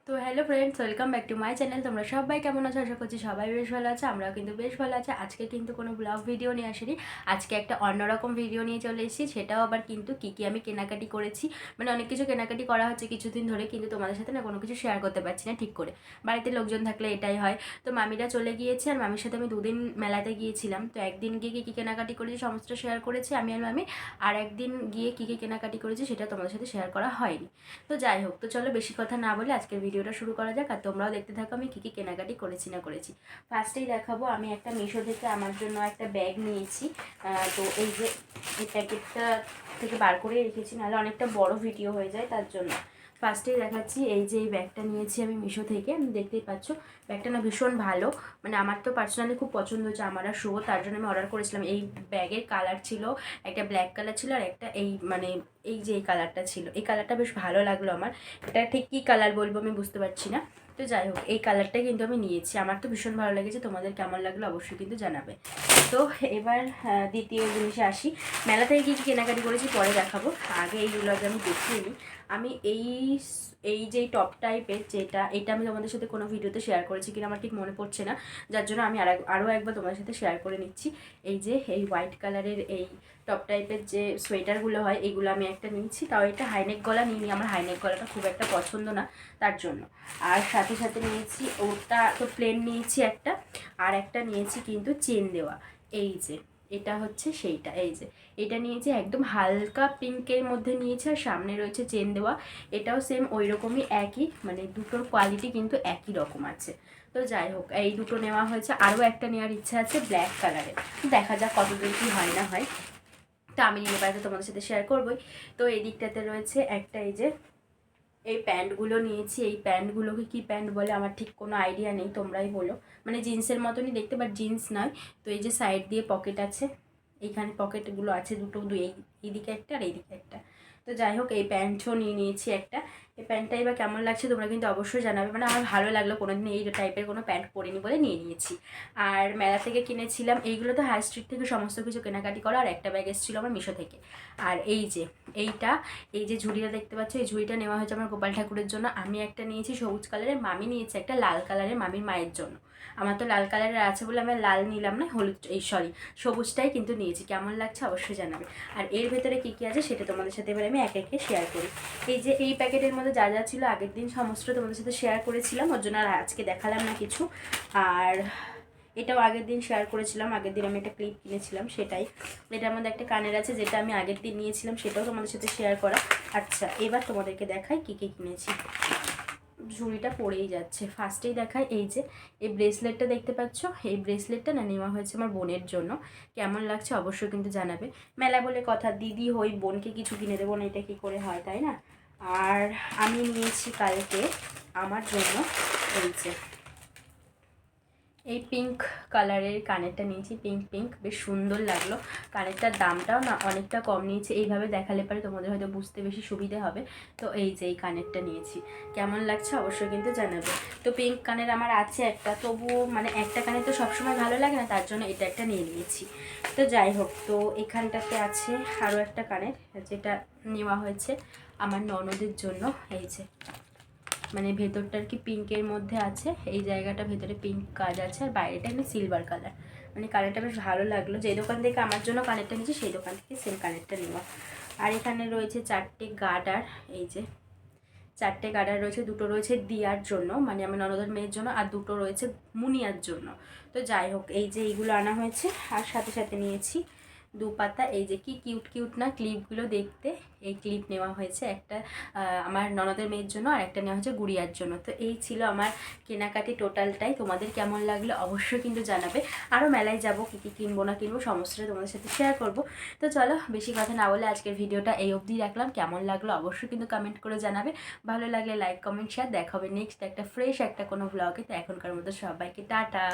তো hello friends, welcome back to my channel. তোমরা সবাই কেমন আছো? আশা করছি সবাই বেশ ভালো আছে। আমরাও কিন্তু বেশ ভালো আছে। আজকে কিন্তু কোনো ব্লগ ভিডিও নিয়ে আসিনি, আজকে একটা অন্যরকম ভিডিও নিয়ে চলে এসেছি। সেটাও আবার কিন্তু কী আমি কেনাকাটি করেছি, মানে অনেক কিছু কেনাকাটি করা হচ্ছে কিছুদিন ধরে, কিন্তু তোমাদের সাথে না কোনো কিছু শেয়ার করতে পারছি না ঠিক করে। বাড়িতে লোকজন থাকলে এটাই হয়। তো মামিরা চলে গিয়েছে, আর মামির সাথে আমি দুদিন মেলাতে গিয়েছিলাম। তো একদিন গিয়ে কী কেনাকাটি করেছি সমস্ত শেয়ার করেছি আমি আর মামি, আর একদিন গিয়ে কী কেনাকাটি করেছি সেটা তোমাদের সাথে শেয়ার করা হয়নি। তো যাই হোক, তো চলো বেশি কথা না বলে আজকের ভিডিওটা শুরু করা যাক, আর তোমরাও দেখতে থাকো আমি কী কেনাকাটি করেছি না করেছি। ফার্স্টেই দেখাবো, আমি একটা মিশো থেকে আমার জন্য একটা ব্যাগ নিয়েছি। তো এই যে এই প্যাকেটটা থেকে বার করে রেখেছি, নাহলে অনেকটা বড় ভিডিও হয়ে যায়, তার জন্য ফার্স্টেই দেখাচ্ছি। এই যে এই ব্যাগটা নিয়েছি আমি মিশো থেকে, দেখতেই পাচ্ছ। ব্যাগটা না ভীষণ ভালো, মানে আমার তো পার্সোনালি খুব পছন্দ হয়েছে, আমার আর শুভ, তার জন্য আমি অর্ডার করেছিলাম। এই ব্যাগের কালার ছিল একটা ব্ল্যাক কালার ছিল, আর একটা এই মানে এই যে এই কালারটা ছিল, এই কালারটা বেশ ভালো লাগলো আমার। এটা ঠিক কী কালার বলবো আমি বুঝতে পারছি না। তো যাই হোক, এই কালারটাই কিন্তু আমি নিয়েছি, আমার তো ভীষণ ভালো লেগেছে। তোমাদের কেমন লাগলো অবশ্যই কিন্তু জানাবে। তো এবার দ্বিতীয় জিনিসে আসি। মেলা থেকে কী কেনাকাটি করেছি পরে দেখাবো, আগে এইগুলো আগে আমি দেখিয়ে নিই। আমি এই যে টপ টাইপের এটা আমি তোমাদের সাথে কোনো ভিডিওতে শেয়ার করেছি কিনা আমার ঠিক মনে পড়ছে না, যার জন্য আমি আরও একবার তোমাদের সাথে শেয়ার করে নিচ্ছি। এই যে এই হোয়াইট কালারের এই টপ টাইপের যে সোয়েটারগুলো হয়, এইগুলো আমি একটা নিয়েছি। তাও এটা হাইনেক গলা নিইনি, আমার হাইনেক গলাটা খুব একটা পছন্দ না, তার জন্য। আর সাথে সাথে নিয়েছি, ওটা তো প্লেন নিয়েছি একটা, আর একটা নিয়েছি কিন্তু চেন দেওয়া। এই যে এটা হচ্ছে সেইটা, এই যে এটা নিয়েছি একদম হালকা পিঙ্কের মধ্যে নিয়েছি, আর সামনে রয়েছে চেন দেওয়া। এটাও সেম ওই রকমই, একই, মানে দুটোর কোয়ালিটি কিন্তু একই রকম আছে। তো যাই হোক, এই দুটো নেওয়া হয়েছে। আরও একটা নেওয়ার ইচ্ছা আছে ব্ল্যাক কালারের, দেখা যাক কতদূর কী হয় না হয়। তো আমি নিয়ে পারে তোমাদের সাথে শেয়ার করবোই। তো এই দিকটাতে রয়েছে একটা, এই যে এই প্যান্টগুলো নিয়েছি। এই প্যান্টগুলোকে কী প্যান্ট বলে আমার ঠিক কোনো আইডিয়া নেই, তোমরাই বলো। মানে জিন্সের মতনই দেখতে, বাট জিন্স নয়। তো এই যে সাইড দিয়ে পকেট আছে, এইখানে পকেটগুলো আছে দুটো, এইদিকে একটা আর এইদিকে একটা। তো যাই হোক, এই প্যান্টও নিয়ে নিয়েছি একটা। এই প্যান্টটা এবার কেমন লাগছে তোমরা কিন্তু অবশ্যই জানাবে, মানে আমার ভালো লাগলো, কোনোদিন এই টাইপের কোনো প্যান্ট পরিনি বলে নিয়ে নিয়েছি। আর মেলা থেকে কিনেছিলাম এইগুলো, তো হাই স্ট্রিট থেকে সমস্ত কিছু কেনাকাটি করা। আর একটা ব্যাগ এসেছিলো আমার মিশো থেকে। আর এই যে এই যে ঝুড়িটা দেখতে পাচ্ছ, এই ঝুড়িটা নেওয়া হয়েছে আমার গোপাল ঠাকুরের জন্য। আমি একটা নিয়েছি সবুজ কালারের, মামি নিয়েছে একটা লাল কালারের মামির মায়ের জন্য। আমার তো লাল কালারের আছে বলে আমি লাল নিলাম না, হলুদ সবুজটাই কিন্তু নিয়েছি। কেমন লাগছে অবশ্যই জানাবে। আর এর ভেতরে কী কী আছে সেটা তোমাদের সাথে এবার আমি একে একে শেয়ার করি। এই যে এই প্যাকেটের মধ্যে যা যা ছিল আগের দিন সমস্ত তোমাদের সাথে শেয়ার করেছিলাম, ওর জন্য আর আজকে দেখালাম না কিছু। আর এটাও আগের দিন শেয়ার করেছিলাম, আগের দিন আমি একটা ক্লিপ কিনেছিলাম সেটাই। এটার মধ্যে একটা কানের আছে, যেটা আমি আগের দিন নিয়েছিলাম, সেটাও তোমাদের সাথে শেয়ার করা। আচ্ছা, এবার তোমাদেরকে দেখাই কী কী কিনেছি। ঝুড়িটা পড়েই যাচ্ছে। ফার্স্টেই দেখাই, এই যে এই ব্রেসলেটটা দেখতে পাচ্ছ, এই ব্রেসলেটটা না নেওয়া হয়েছে আমার বোনের জন্য। কেমন লাগছে অবশ্যই কিন্তু জানাবে। মেলা বলে কথা, দিদি হই বোনকে কিছু কিনে দেবো না, এটা কী করে হয়, তাই না? আর আমি নিয়েছি কালকে আমার জন্য এই যে এই পিঙ্ক কালারের কানেরটা নিয়েছি, পিঙ্ক বেশ সুন্দর লাগলো। কানেরটার দামটাও না অনেকটা কম নিয়েছে, এইভাবে দেখালে পরে তোমাদের হয়তো বুঝতে বেশি সুবিধে হবে। তো এই যে এই কানেরটা নিয়েছি, কেমন লাগছে অবশ্যই কিন্তু জানাবে। তো পিঙ্ক কানের আমার আছে একটা, তবুও মানে একটা কানের তো সবসময় ভালো লাগে না, তার জন্য এটা একটা নিয়ে নিয়েছি। তো যাই হোক, তো এখানটাতে আছে আরও একটা কানের, যেটা নেওয়া হয়েছে আমার ননদের জন্য। এই যে মানে ভেতরটা আর কি পিঙ্কের মধ্যে আছে, এই জায়গাটা ভেতরে পিঙ্ক কাজ আছে, আর বাইরেটা এমনি সিলভার কালার। মানে কানেরটা বেশ ভালো লাগলো। যে দোকান থেকে আমার জন্য কানেরটা নিয়েছি সেই দোকান থেকে সেম কানেরটা নেওয়া। আর এখানে রয়েছে 4টে গার্ডার, এই যে 4টে গার্ডার রয়েছে। দুটো রয়েছে দিয়ার জন্য, মানে আমার ননদের মেয়ের জন্য, আর দুটো রয়েছে মুনিয়ার জন্য। তো যাই হোক, এই যে এইগুলো আনা হয়েছে। আর সাথে সাথে নিয়েছি দুপাতা, এই যে কি কিউট কিউট না ক্লিপগুলো দেখতে। এই ক্লিপ নেওয়া হয়েছে একটা আমার ননদের মেয়ের জন্য, আর একটা নেওয়া হয়েছে গুড়িয়ার জন্য। তো এই ছিল আমার কেনাকাটি টোটালটাই। তোমাদের কেমন লাগলো অবশ্যই কিন্তু জানাবে। আরও মেলায় যাব, কী কী কিনবো না কিনবো সমস্তটা তোমাদের সাথে শেয়ার করব। তো চলো বেশি কথা না বলে আজকের ভিডিওটা এই অবধি রাখলাম। কেমন লাগলো অবশ্যই কিন্তু কমেন্ট করে জানাবে। ভালো লাগলে লাইক কমেন্ট শেয়ার। দেখা হবে নেক্সট একটা ফ্রেশ একটা কোনো ব্লগে। তো এখনকার মতো সবাইকে টাটা।